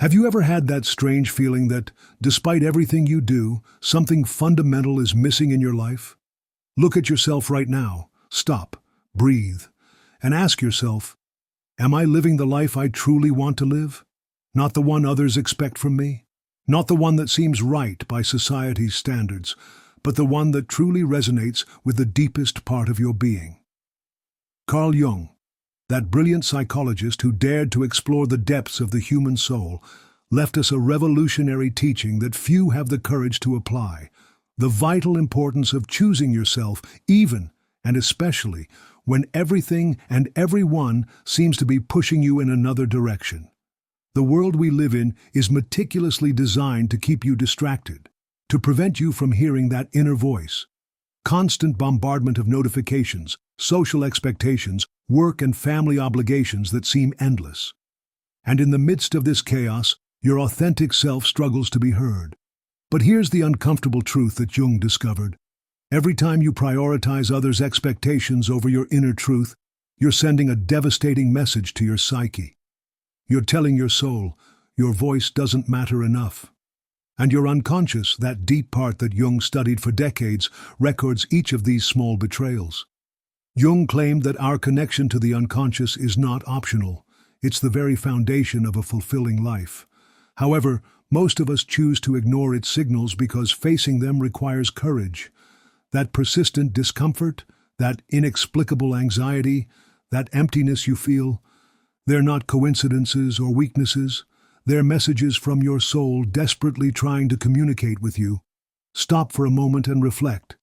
Have you ever had that strange feeling that, despite everything you do, something fundamental is missing in your life? Look at yourself right now, stop, breathe, and ask yourself, am I living the life I truly want to live? Not the one others expect from me? Not the one that seems right by society's standards, but the one that truly resonates with the deepest part of your being. Carl Jung, that brilliant psychologist who dared to explore the depths of the human soul, left us a revolutionary teaching that few have the courage to apply: the vital importance of choosing yourself, even and especially when everything and everyone seems to be pushing you in another direction. The world we live in is meticulously designed to keep you distracted, to prevent you from hearing that inner voice. Constant bombardment of notifications, social expectations, work and family obligations that seem endless. And in the midst of this chaos, your authentic self struggles to be heard. But here's the uncomfortable truth that Jung discovered. Every time you prioritize others' expectations over your inner truth, you're sending a devastating message to your psyche. You're telling your soul, your voice doesn't matter enough. And your unconscious, that deep part that Jung studied for decades, records each of these small betrayals. Jung claimed that our connection to the unconscious is not optional. It's the very foundation of a fulfilling life. However, most of us choose to ignore its signals because facing them requires courage. That persistent discomfort, that inexplicable anxiety, that emptiness you feel, they're not coincidences or weaknesses. They're messages from your soul desperately trying to communicate with you. Stop for a moment and reflect.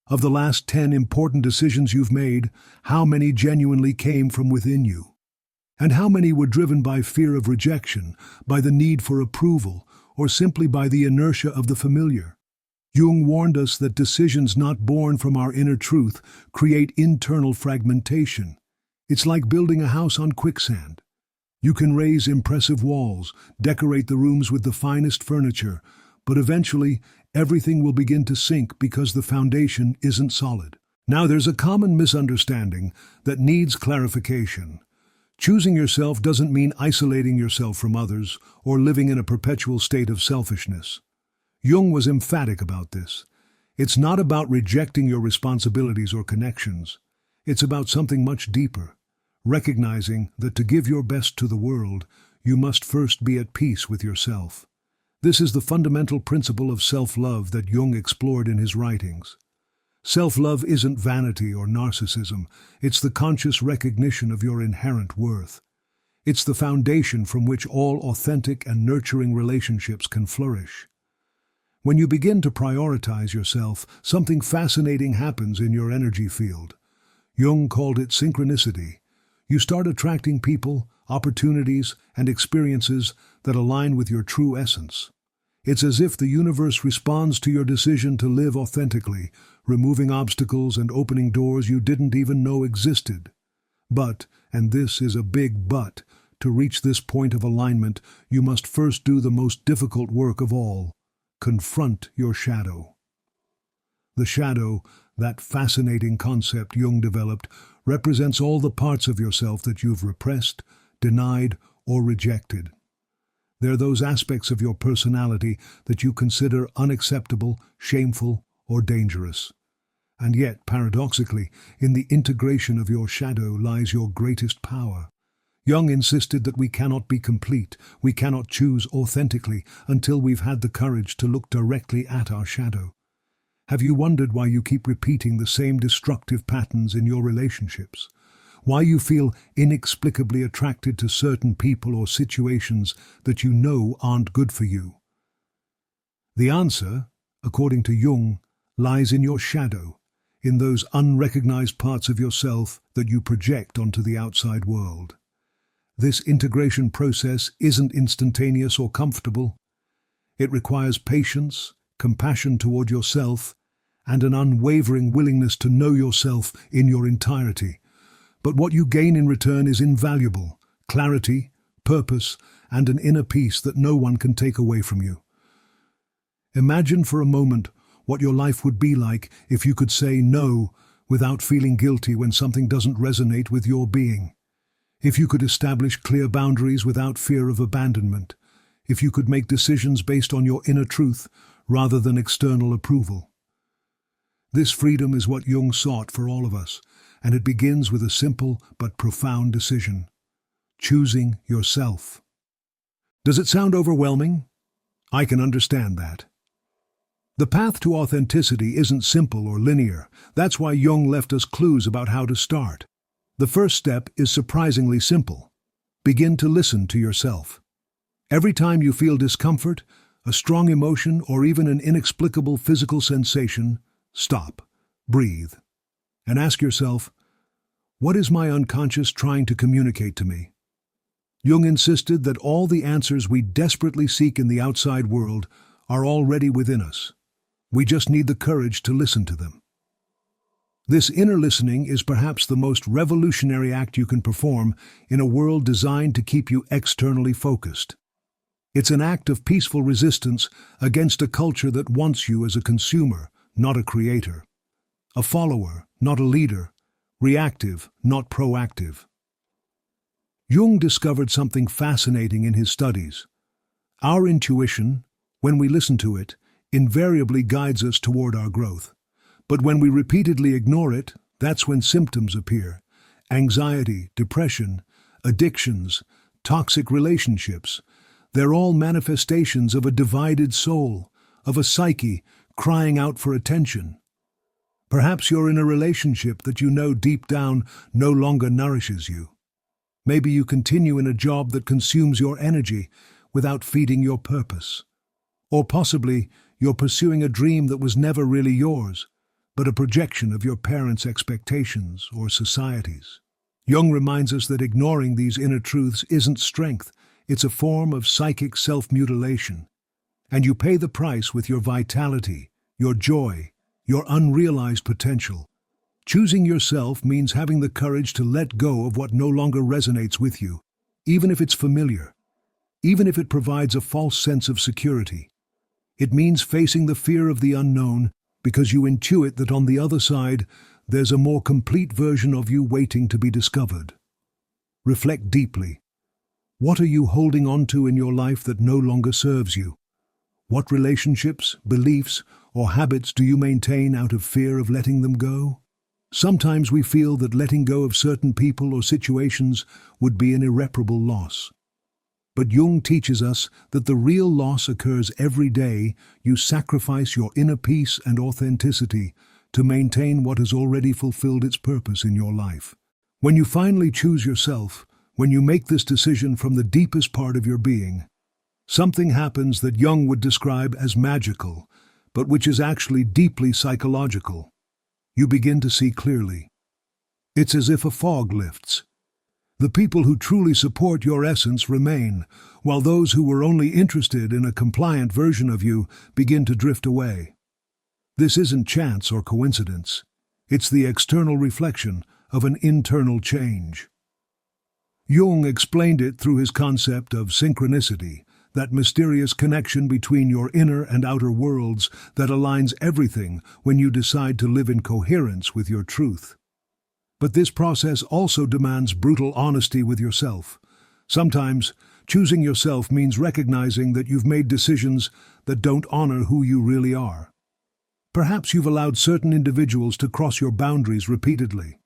Of the last 10 important decisions you've made, how many genuinely came from within you? And how many were driven by fear of rejection, by the need for approval, or simply by the inertia of the familiar? Jung warned us that decisions not born from our inner truth create internal fragmentation. It's like building a house on quicksand. You can raise impressive walls, decorate the rooms with the finest furniture, but eventually everything will begin to sink because the foundation isn't solid. Now there's a common misunderstanding that needs clarification. Choosing yourself doesn't mean isolating yourself from others or living in a perpetual state of selfishness. Jung was emphatic about this. It's not about rejecting your responsibilities or connections. It's about something much deeper. Recognizing that to give your best to the world, you must first be at peace with yourself. This is the fundamental principle of self-love that Jung explored in his writings. Self-love isn't vanity or narcissism. It's the conscious recognition of your inherent worth. It's the foundation from which all authentic and nurturing relationships can flourish. When you begin to prioritize yourself, something fascinating happens in your energy field. Jung called it synchronicity. You start attracting people, opportunities, and experiences that align with your true essence. It's as if the universe responds to your decision to live authentically, removing obstacles and opening doors you didn't even know existed. But, and this is a big but, to reach this point of alignment, you must first do the most difficult work of all: confront your shadow. The shadow, that fascinating concept Jung developed, represents all the parts of yourself that you've repressed, denied, or rejected. They're those aspects of your personality that you consider unacceptable, shameful, or dangerous. And yet, paradoxically, in the integration of your shadow lies your greatest power. Jung insisted that we cannot be complete, we cannot choose authentically until we've had the courage to look directly at our shadow. Have you wondered why you keep repeating the same destructive patterns in your relationships? Why you feel inexplicably attracted to certain people or situations that you know aren't good for you? The answer, according to Jung, lies in your shadow, in those unrecognized parts of yourself that you project onto the outside world. This integration process isn't instantaneous or comfortable. It requires patience, compassion toward yourself, and an unwavering willingness to know yourself in your entirety. But what you gain in return is invaluable: clarity, purpose, and an inner peace that no one can take away from you. Imagine for a moment what your life would be like if you could say no without feeling guilty when something doesn't resonate with your being. If you could establish clear boundaries without fear of abandonment. if you could make decisions based on your inner truth rather than external approval. This freedom is what Jung sought for all of us, and it begins with a simple but profound decision: choosing yourself. Does it sound overwhelming? I can understand that. The path to authenticity isn't simple or linear. That's why Jung left us clues about how to start. The first step is surprisingly simple. Begin to listen to yourself. Every time you feel discomfort, a strong emotion, or even an inexplicable physical sensation, stop, breathe, and ask yourself, what is my unconscious trying to communicate to me? Jung insisted that all the answers we desperately seek in the outside world are already within us. We just need the courage to listen to them. This inner listening is perhaps the most revolutionary act you can perform in a world designed to keep you externally focused. It's an act of peaceful resistance against a culture that wants you as a consumer, not a creator. A follower, not a leader. Reactive, not proactive. Jung discovered something fascinating in his studies. Our intuition, when we listen to it, invariably guides us toward our growth. But when we repeatedly ignore it, that's when symptoms appear. Anxiety, depression, addictions, toxic relationships. They're all manifestations of a divided soul, of a psyche crying out for attention. Perhaps you're in a relationship that you know deep down no longer nourishes you. Maybe you continue in a job that consumes your energy without feeding your purpose. Or possibly you're pursuing a dream that was never really yours, but a projection of your parents' expectations or society's. Jung reminds us that ignoring these inner truths isn't strength, it's a form of psychic self-mutilation. And you pay the price with your vitality, your joy, your unrealized potential. Choosing yourself means having the courage to let go of what no longer resonates with you, even if it's familiar, even if it provides a false sense of security. It means facing the fear of the unknown because you intuit that on the other side, there's a more complete version of you waiting to be discovered. Reflect deeply. What are you holding on to in your life that no longer serves you? What relationships, beliefs, or habits do you maintain out of fear of letting them go? Sometimes we feel that letting go of certain people or situations would be an irreparable loss. But Jung teaches us that the real loss occurs every day you sacrifice your inner peace and authenticity to maintain what has already fulfilled its purpose in your life. When you finally choose yourself, when you make this decision from the deepest part of your being, something happens that Jung would describe as magical, but which is actually deeply psychological. You begin to see clearly. It's as if a fog lifts. The people who truly support your essence remain, while those who were only interested in a compliant version of you begin to drift away. This isn't chance or coincidence. It's the external reflection of an internal change. Jung explained it through his concept of synchronicity, that mysterious connection between your inner and outer worlds that aligns everything when you decide to live in coherence with your truth. But this process also demands brutal honesty with yourself. Sometimes, choosing yourself means recognizing that you've made decisions that don't honor who you really are. Perhaps you've allowed certain individuals to cross your boundaries repeatedly.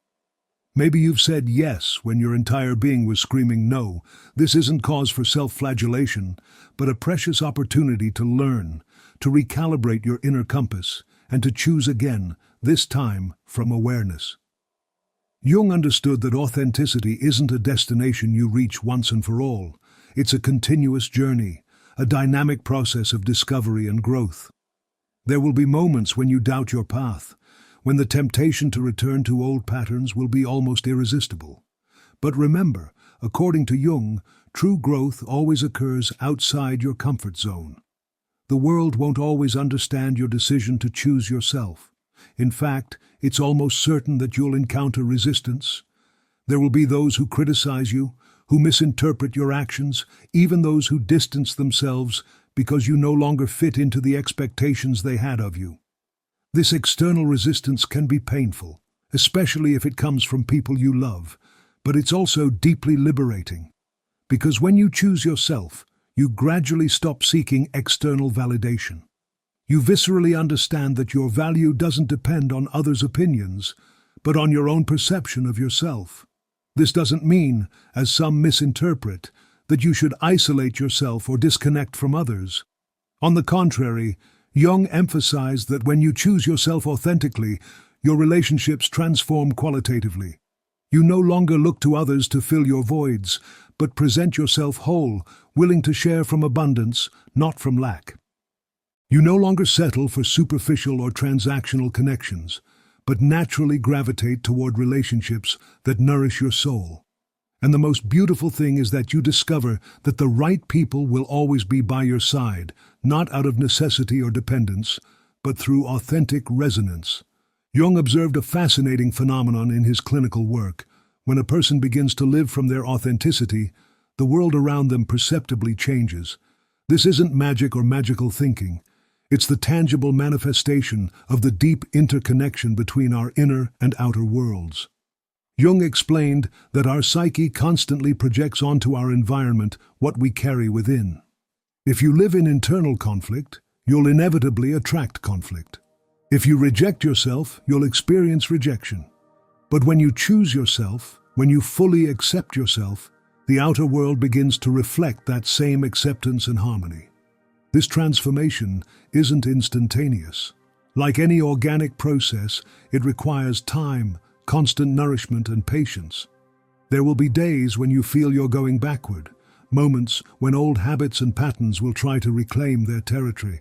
Maybe you've said yes when your entire being was screaming no. This isn't cause for self-flagellation, but a precious opportunity to learn, to recalibrate your inner compass, and to choose again, this time from awareness. Jung understood that authenticity isn't a destination you reach once and for all. It's a continuous journey, a dynamic process of discovery and growth. There will be moments when you doubt your path, when the temptation to return to old patterns will be almost irresistible. But remember, according to Jung, true growth always occurs outside your comfort zone. The world won't always understand your decision to choose yourself. In fact, it's almost certain that you'll encounter resistance. There will be those who criticize you, who misinterpret your actions, even those who distance themselves because you no longer fit into the expectations they had of you. This external resistance can be painful, especially if it comes from people you love, but it's also deeply liberating. Because when you choose yourself, you gradually stop seeking external validation. You viscerally understand that your value doesn't depend on others' opinions, but on your own perception of yourself. This doesn't mean, as some misinterpret, that you should isolate yourself or disconnect from others. On the contrary, Jung emphasized that when you choose yourself authentically, your relationships transform qualitatively. You no longer look to others to fill your voids, but present yourself whole, willing to share from abundance, not from lack. You no longer settle for superficial or transactional connections, but naturally gravitate toward relationships that nourish your soul. And the most beautiful thing is that you discover that the right people will always be by your side, not out of necessity or dependence, but through authentic resonance. Jung observed a fascinating phenomenon in his clinical work. When a person begins to live from their authenticity, the world around them perceptibly changes. This isn't magic or magical thinking. It's the tangible manifestation of the deep interconnection between our inner and outer worlds. Jung explained that our psyche constantly projects onto our environment what we carry within. If you live in internal conflict, you'll inevitably attract conflict. If you reject yourself, you'll experience rejection. But when you choose yourself, when you fully accept yourself, the outer world begins to reflect that same acceptance and harmony. This transformation isn't instantaneous. Like any organic process, it requires time, constant nourishment, and patience. There will be days when you feel you're going backward, moments when old habits and patterns will try to reclaim their territory.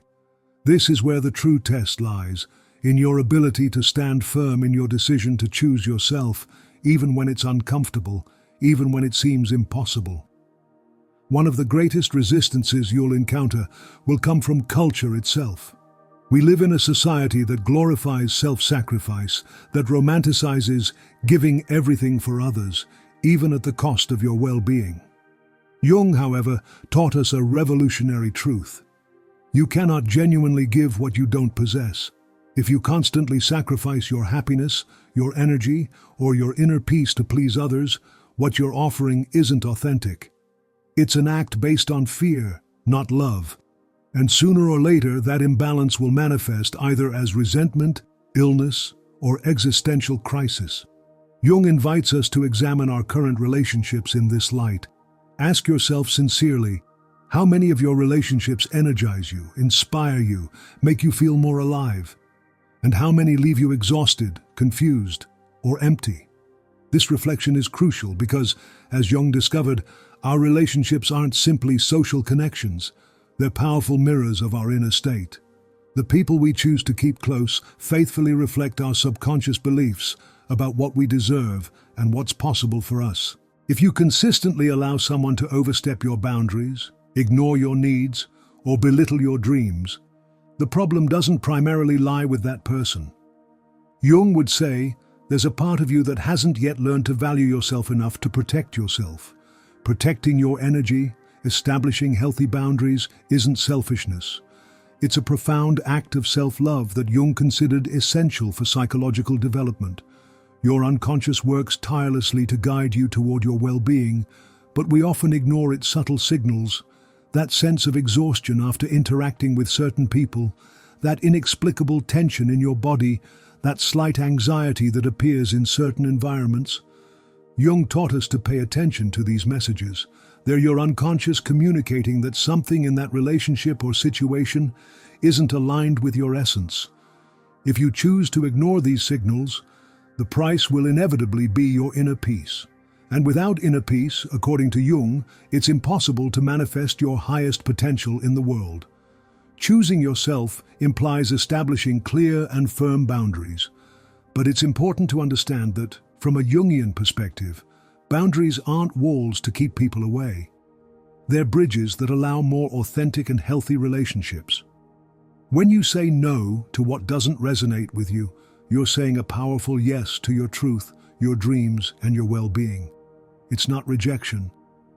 This is where the true test lies, in your ability to stand firm in your decision to choose yourself, even when it's uncomfortable, even when it seems impossible. One of the greatest resistances you'll encounter will come from culture itself. We live in a society that glorifies self-sacrifice, that romanticizes giving everything for others, even at the cost of your well-being. Jung, however, taught us a revolutionary truth. You cannot genuinely give what you don't possess. If you constantly sacrifice your happiness, your energy, or your inner peace to please others, what you're offering isn't authentic. It's an act based on fear, not love. And sooner or later, that imbalance will manifest either as resentment, illness, or existential crisis. Jung invites us to examine our current relationships in this light. Ask yourself sincerely, how many of your relationships energize you, inspire you, make you feel more alive? And how many leave you exhausted, confused, or empty? This reflection is crucial because, as Jung discovered, our relationships aren't simply social connections. They're powerful mirrors of our inner state. The people we choose to keep close faithfully reflect our subconscious beliefs about what we deserve and what's possible for us. If you consistently allow someone to overstep your boundaries, ignore your needs, or belittle your dreams, the problem doesn't primarily lie with that person. Jung would say, there's a part of you that hasn't yet learned to value yourself enough to protect yourself. Protecting your energy, establishing healthy boundaries isn't selfishness. It's a profound act of self-love that Jung considered essential for psychological development. Your unconscious works tirelessly to guide you toward your well-being, but we often ignore its subtle signals. That sense of exhaustion after interacting with certain people, that inexplicable tension in your body, that slight anxiety that appears in certain environments. Jung taught us to pay attention to these messages. They're your unconscious communicating that something in that relationship or situation isn't aligned with your essence. If you choose to ignore these signals, the price will inevitably be your inner peace. And without inner peace, according to Jung, it's impossible to manifest your highest potential in the world. Choosing yourself implies establishing clear and firm boundaries. But it's important to understand that, from a Jungian perspective, boundaries aren't walls to keep people away. They're bridges that allow more authentic and healthy relationships. When you say no to what doesn't resonate with you, you're saying a powerful yes to your truth, your dreams, and your well-being. It's not rejection,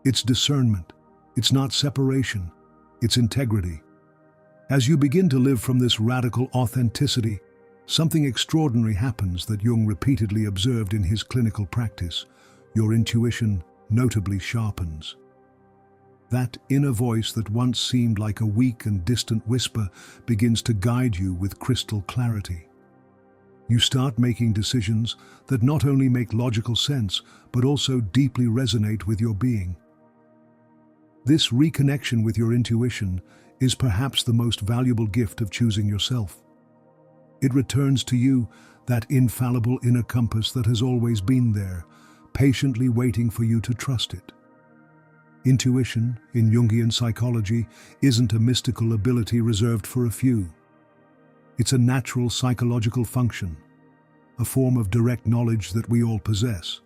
it's discernment. It's not separation, it's integrity. As you begin to live from this radical authenticity, something extraordinary happens that Jung repeatedly observed in his clinical practice. Your intuition notably sharpens. That inner voice that once seemed like a weak and distant whisper begins to guide you with crystal clarity. You start making decisions that not only make logical sense, but also deeply resonate with your being. This reconnection with your intuition is perhaps the most valuable gift of choosing yourself. It returns to you that infallible inner compass that has always been there, patiently waiting for you to trust it. Intuition, in Jungian psychology, isn't a mystical ability reserved for a few. It's a natural psychological function, a form of direct knowledge that we all possess.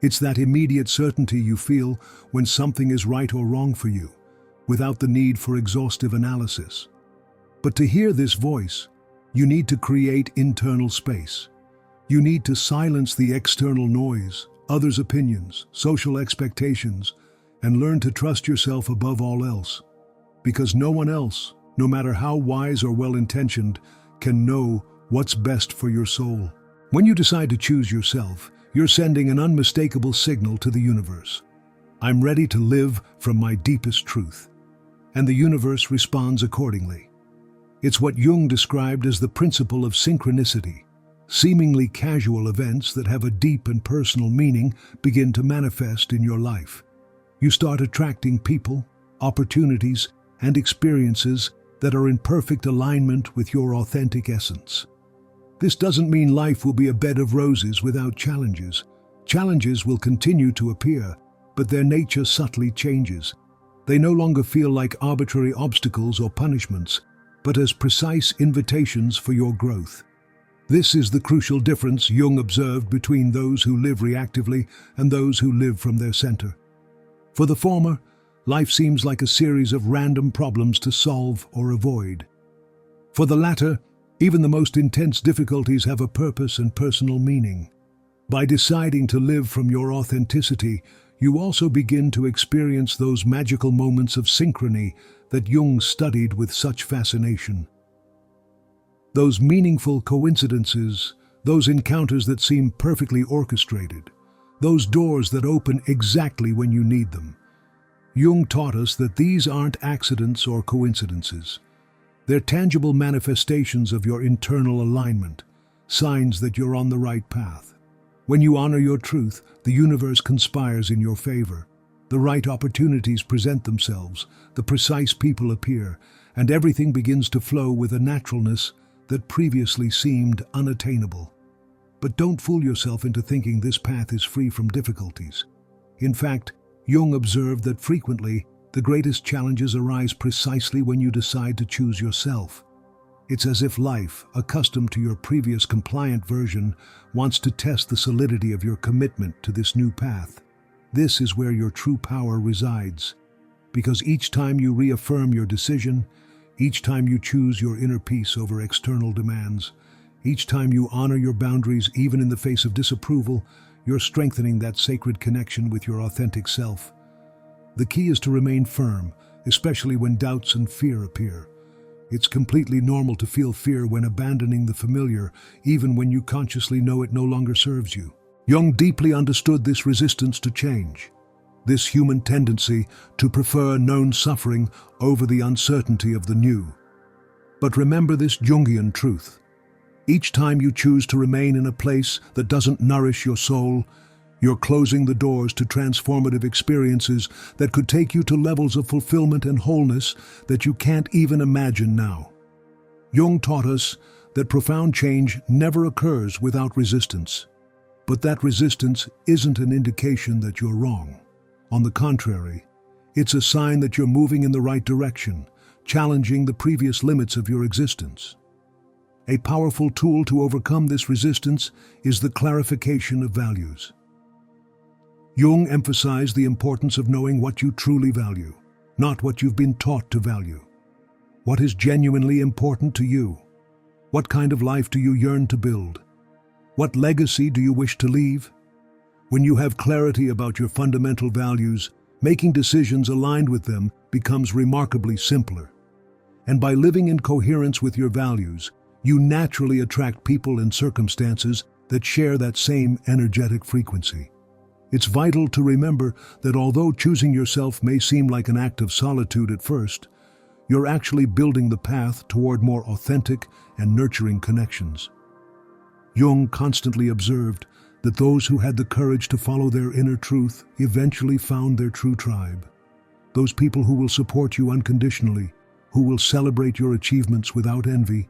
It's that immediate certainty you feel when something is right or wrong for you, without the need for exhaustive analysis. But to hear this voice, you need to create internal space. You need to silence the external noise, others' opinions, social expectations, and learn to trust yourself above all else. Because no one else, no matter how wise or well-intentioned, can know what's best for your soul. When you decide to choose yourself, you're sending an unmistakable signal to the universe. I'm ready to live from my deepest truth. And the universe responds accordingly. It's what Jung described as the principle of synchronicity. Seemingly casual events that have a deep and personal meaning begin to manifest in your life. You start attracting people, opportunities, and experiences that are in perfect alignment with your authentic essence. This doesn't mean life will be a bed of roses without challenges. Challenges will continue to appear, but their nature subtly changes. They no longer feel like arbitrary obstacles or punishments, but as precise invitations for your growth. This is the crucial difference Jung observed between those who live reactively and those who live from their center. For the former, life seems like a series of random problems to solve or avoid. For the latter, even the most intense difficulties have a purpose and personal meaning. By deciding to live from your authenticity, you also begin to experience those magical moments of synchrony that Jung studied with such fascination. Those meaningful coincidences, those encounters that seem perfectly orchestrated, those doors that open exactly when you need them. Jung taught us that these aren't accidents or coincidences. They're tangible manifestations of your internal alignment, signs that you're on the right path. When you honor your truth, the universe conspires in your favor. The right opportunities present themselves, the precise people appear, and everything begins to flow with a naturalness that previously seemed unattainable. But don't fool yourself into thinking this path is free from difficulties. In fact, Jung observed that frequently, the greatest challenges arise precisely when you decide to choose yourself. It's as if life, accustomed to your previous compliant version, wants to test the solidity of your commitment to this new path. This is where your true power resides. Because each time you reaffirm your decision, each time you choose your inner peace over external demands, each time you honor your boundaries even in the face of disapproval, you're strengthening that sacred connection with your authentic self. The key is to remain firm, especially when doubts and fear appear. It's completely normal to feel fear when abandoning the familiar, even when you consciously know it no longer serves you. Jung deeply understood this resistance to change, this human tendency to prefer known suffering over the uncertainty of the new. But remember this Jungian truth. Each time you choose to remain in a place that doesn't nourish your soul, you're closing the doors to transformative experiences that could take you to levels of fulfillment and wholeness that you can't even imagine now. Jung taught us that profound change never occurs without resistance. But that resistance isn't an indication that you're wrong. On the contrary, it's a sign that you're moving in the right direction, challenging the previous limits of your existence. A powerful tool to overcome this resistance is the clarification of values. Jung emphasized the importance of knowing what you truly value, not what you've been taught to value. What is genuinely important to you? What kind of life do you yearn to build? What legacy do you wish to leave? When you have clarity about your fundamental values, making decisions aligned with them becomes remarkably simpler. And by living in coherence with your values, you naturally attract people and circumstances that share that same energetic frequency. It's vital to remember that although choosing yourself may seem like an act of solitude at first, you're actually building the path toward more authentic and nurturing connections. Jung constantly observed that those who had the courage to follow their inner truth eventually found their true tribe. Those people who will support you unconditionally, who will celebrate your achievements without envy,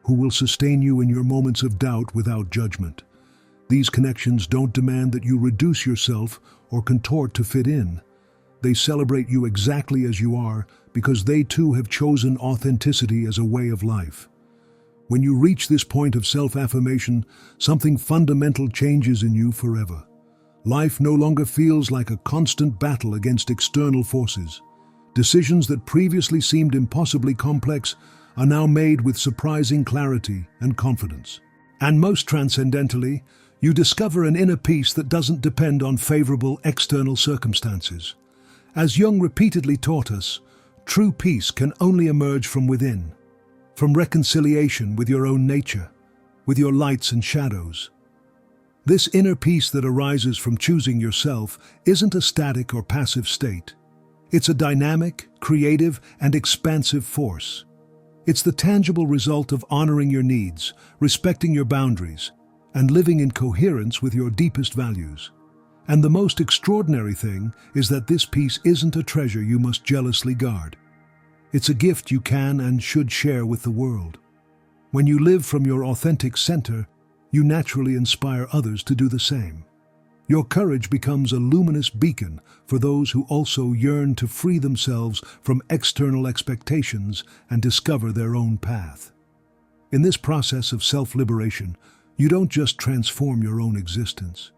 who will sustain you in your moments of doubt without judgment. These connections don't demand that you reduce yourself or contort to fit in. They celebrate you exactly as you are because they too have chosen authenticity as a way of life. When you reach this point of self-affirmation, something fundamental changes in you forever. Life no longer feels like a constant battle against external forces. Decisions that previously seemed impossibly complex are now made with surprising clarity and confidence. And most transcendentally, you discover an inner peace that doesn't depend on favorable external circumstances. As Jung repeatedly taught us, true peace can only emerge from within, from reconciliation with your own nature, with your lights and shadows. This inner peace that arises from choosing yourself isn't a static or passive state. It's a dynamic, creative, and expansive force. It's the tangible result of honoring your needs, respecting your boundaries, and living in coherence with your deepest values. And the most extraordinary thing is that this peace isn't a treasure you must jealously guard. It's a gift you can and should share with the world. When you live from your authentic center, you naturally inspire others to do the same. Your courage becomes a luminous beacon for those who also yearn to free themselves from external expectations and discover their own path. In this process of self-liberation, you don't just transform your own existence.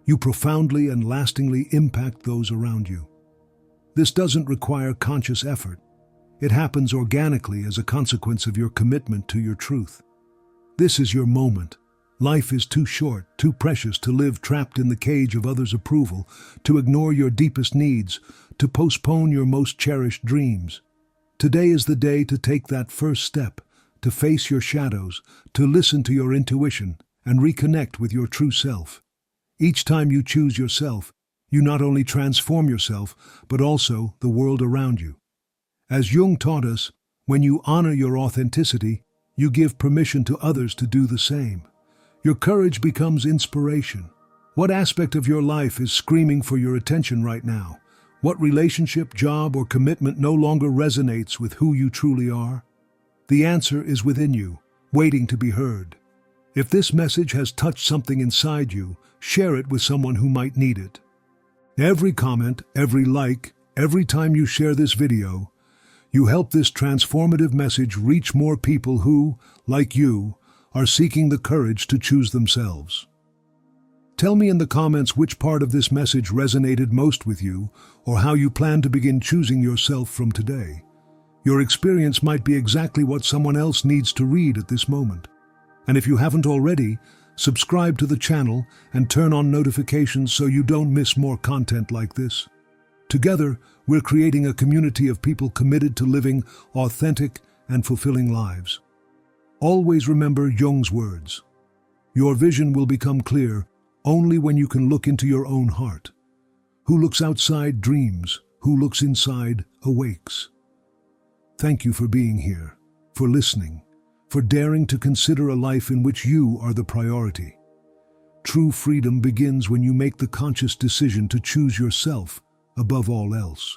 You profoundly and lastingly impact those around you. This doesn't require conscious effort. It happens organically as a consequence of your commitment to your truth. This is your moment. Life is too short, too precious to live trapped in the cage of others' approval, to ignore your deepest needs, to postpone your most cherished dreams. Today is the day to take that first step, to face your shadows, to listen to your intuition, and reconnect with your true self. Each time you choose yourself, you not only transform yourself, but also the world around you. As Jung taught us, when you honor your authenticity, you give permission to others to do the same. Your courage becomes inspiration. What aspect of your life is screaming for your attention right now? What relationship, job, or commitment no longer resonates with who you truly are? The answer is within you, waiting to be heard. If this message has touched something inside you, share it with someone who might need it. Every comment, every like, every time you share this video, you help this transformative message reach more people who, like you, are seeking the courage to choose themselves. Tell me in the comments which part of this message resonated most with you, or how you plan to begin choosing yourself from today. Your experience might be exactly what someone else needs to read at this moment. And if you haven't already, subscribe to the channel and turn on notifications so you don't miss more content like this. Together, we're creating a community of people committed to living authentic and fulfilling lives. Always remember Jung's words. Your vision will become clear only when you can look into your own heart. Who looks outside dreams, who looks inside awakes. Thank you for being here, for listening, for daring to consider a life in which you are the priority. True freedom begins when you make the conscious decision to choose yourself above all else.